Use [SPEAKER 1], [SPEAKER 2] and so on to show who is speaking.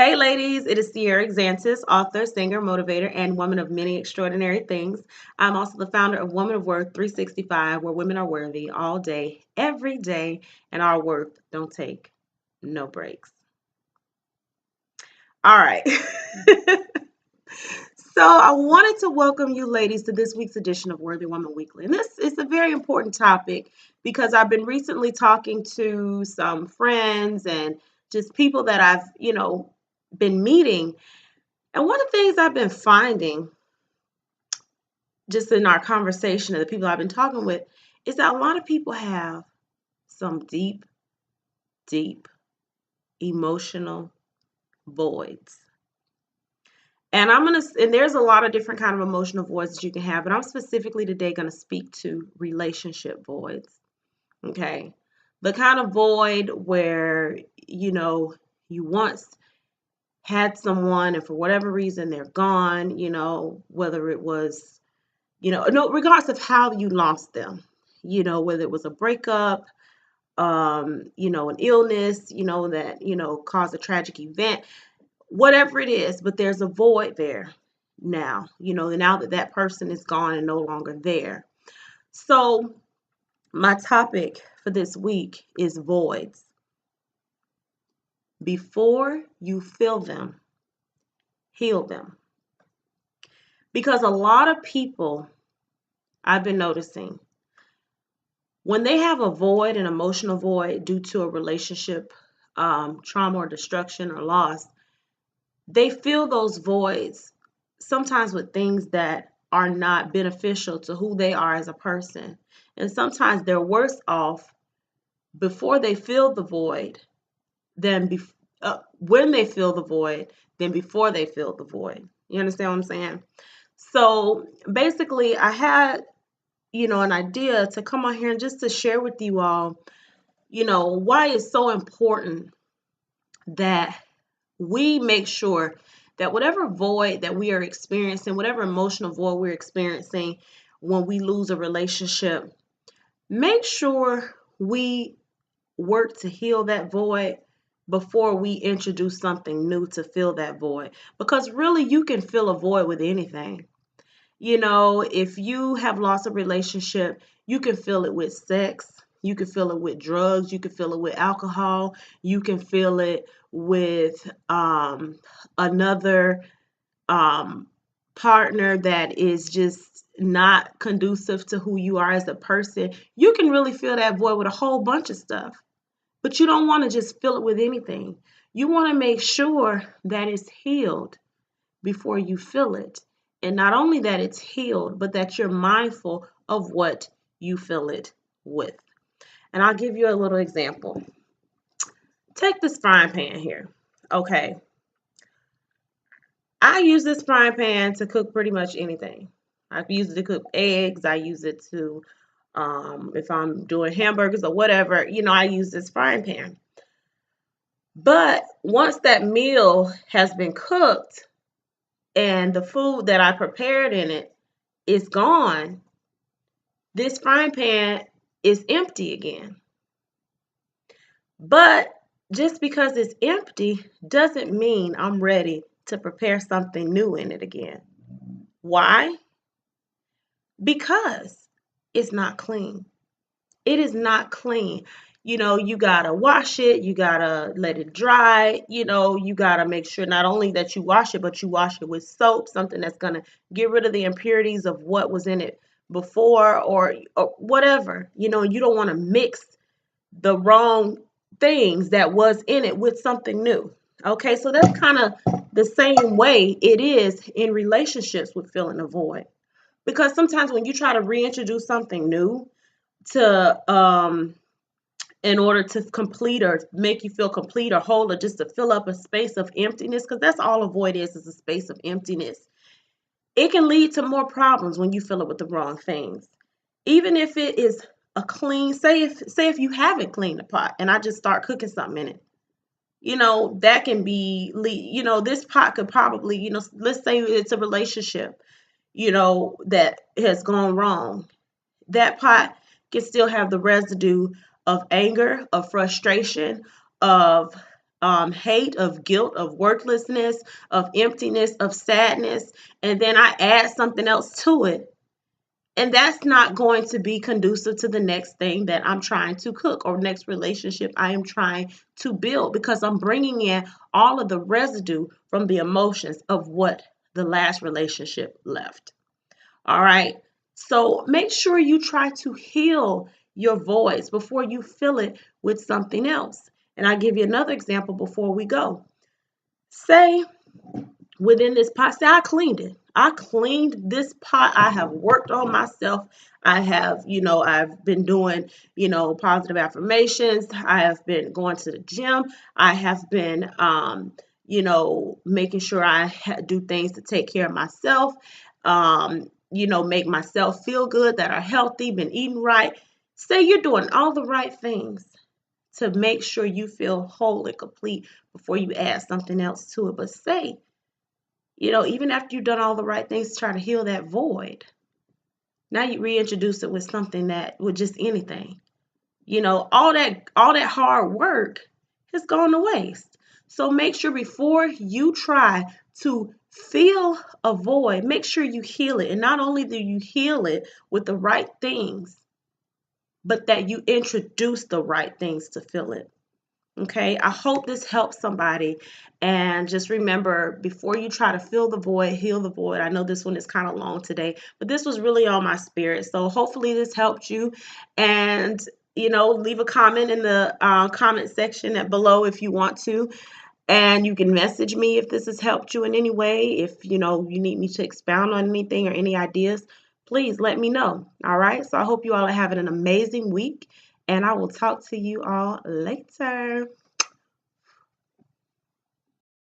[SPEAKER 1] Hey, ladies, it is Ciara, author, singer, motivator, and woman of many extraordinary things. I'm also the founder of Woman of Worth 365, where women are worthy all day, every day, and our worth don't take no breaks. All right. So, I wanted to welcome you ladies to this week's edition of Worthy Woman Weekly. And this is a very important topic because I've been recently talking to some friends and just people that I've been meeting. And one of the things I've been finding just in our conversation and the people I've been talking with is that a lot of people have some deep, deep emotional voids. And there's a lot of different kind of emotional voids that you can have, but I'm specifically today going to speak to relationship voids. Okay. The kind of void where, you once had someone and for whatever reason they're gone, whether it was no, regardless of how you lost them, whether it was a breakup, an illness, that caused a tragic event, whatever it is, but there's a void there now, now that that person is gone and no longer there. So, my topic for this week is voids. Before you fill them, heal them. Because a lot of people, I've been noticing, when they have a void, an emotional void due to a relationship trauma or destruction or loss, they fill those voids sometimes with things that are not beneficial to who they are as a person. And sometimes they're worse off before they fill the void than when they fill the void than before they fill the void. You understand what I'm saying? So basically, I had an idea to come on here and just to share with you all, why it's so important that we make sure that whatever void that we are experiencing, whatever emotional void we're experiencing when we lose a relationship, make sure we work to heal that void before we introduce something new to fill that void. Because really, you can fill a void with anything. If you have lost a relationship, you can fill it with sex, you can fill it with drugs, you can fill it with alcohol, you can fill it with another partner that is just not conducive to who you are as a person. You can really fill that void with a whole bunch of stuff, but you don't want to just fill it with anything. You want to make sure that it's healed before you fill it. And not only that it's healed, but that you're mindful of what you fill it with. And I'll give you a little example. Take this frying pan here. Okay. I use this frying pan to cook pretty much anything. I use it to cook eggs. I use it to, if I'm doing hamburgers or whatever, I use this frying pan. But once that meal has been cooked, and the food that I prepared in it is gone, this frying pan is empty again. But just because it's empty doesn't mean I'm ready to prepare something new in it again. Why? Because it's not clean. It is not clean. You gotta wash it, you gotta let it dry, you gotta make sure not only that you wash it, but you wash it with soap, something that's gonna get rid of the impurities of what was in it before or whatever. You don't want to mix the wrong things that was in it with something new. Okay, so that's kind of the same way it is in relationships with filling a void. Because sometimes when you try to reintroduce something new to in order to complete or make you feel complete or whole or just to fill up a space of emptiness, because that's all a void is a space of emptiness. It can lead to more problems when you fill it with the wrong things. Even if it is a clean, say if you haven't cleaned the pot and I just start cooking something in it, that can be, this pot could probably, let's say it's a relationship, that has gone wrong. That pot can still have the residue of anger, of frustration, of hate, of guilt, of worthlessness, of emptiness, of sadness, and then I add something else to it, and that's not going to be conducive to the next thing that I'm trying to cook or next relationship I am trying to build, because I'm bringing in all of the residue from the emotions of what the last relationship left. All right. So make sure you try to heal your voice before you fill it with something else. And I'll give you another example before we go. Say within this pot, say I cleaned it. I cleaned this pot. I have worked on myself. I have, I've been doing, positive affirmations. I have been going to the gym. I have been, making sure I do things to take care of myself, make myself feel good, that are healthy, been eating right. Say you're doing all the right things to make sure you feel whole and complete before you add something else to it. But say, even after you've done all the right things to try to heal that void, now you reintroduce it with something that, with just anything. All that hard work has gone to waste. So make sure before you try to fill a void, make sure you heal it. And not only do you heal it with the right things, but that you introduce the right things to fill it. Okay, I hope this helps somebody. And just remember, before you try to fill the void, heal the void. I know this one is kind of long today, but this was really on my spirit. So hopefully this helped you. And, leave a comment in the comment section below if you want to. And you can message me if this has helped you in any way. If, you need me to expound on anything or any ideas, please let me know. All right. So I hope you all are having an amazing week. And I will talk to you all later.